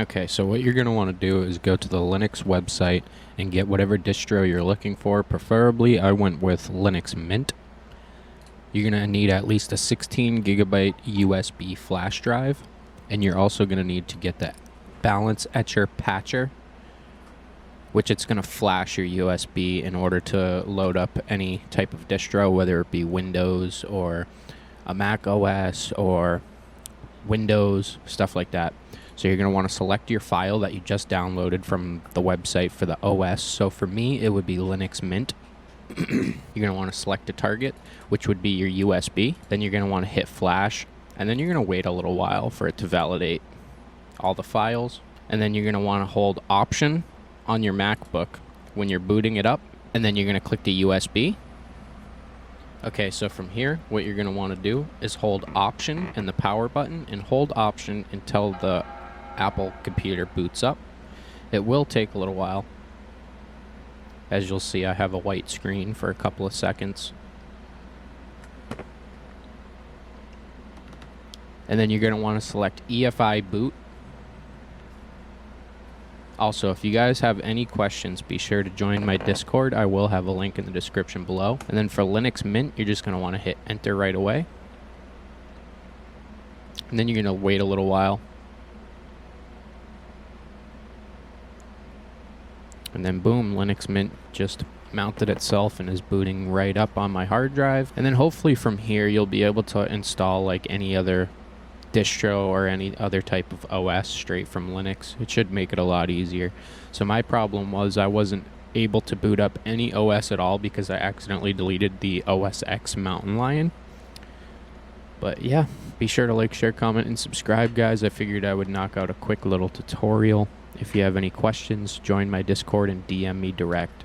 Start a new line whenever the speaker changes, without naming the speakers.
Okay, so what you're going to want to do is go to the Linux website and get whatever distro you're looking for. Preferably, I went with Linux Mint. You're going to need at least a 16 gigabyte USB flash drive, and you're also going to need to get the balance etcher patcher, which it's going to flash your USB in order to load up any type of distro, whether it be Windows or a Mac OS or Windows, stuff like that. So you're going to want to select your file that you just downloaded from the website for the OS. So for me, it would be Linux Mint. You're going to want to select a target, which would be your USB. Then you're going to want to hit flash, and then you're going to wait a little while for it to validate all the files. And then you're going to want to hold Option on your MacBook when you're booting it up, and then you're going to click the USB. Okay, so from here, what you're going to want to do is hold Option and the power button, and hold Option until the Apple computer boots up. It will take a little while. As you'll see, I have a white screen for a couple of seconds. And then you're going to want to select EFI boot. Also, if you guys have any questions, be sure to join my Discord. I will have a link in the description below. And then for Linux Mint, you're just going to want to hit enter right away. And then you're going to wait a little while. And then boom, Linux Mint just mounted itself and is booting right up on my hard drive. And then hopefully from here, you'll be able to install like any other distro or any other type of OS straight from Linux. It should make it a lot easier. So my problem was I wasn't able to boot up any OS at all because I accidentally deleted the OS X Mountain Lion. But yeah, be sure to like, share, comment, and subscribe, guys. I figured I would knock out a quick little tutorial. If you have any questions, join my Discord and DM me direct.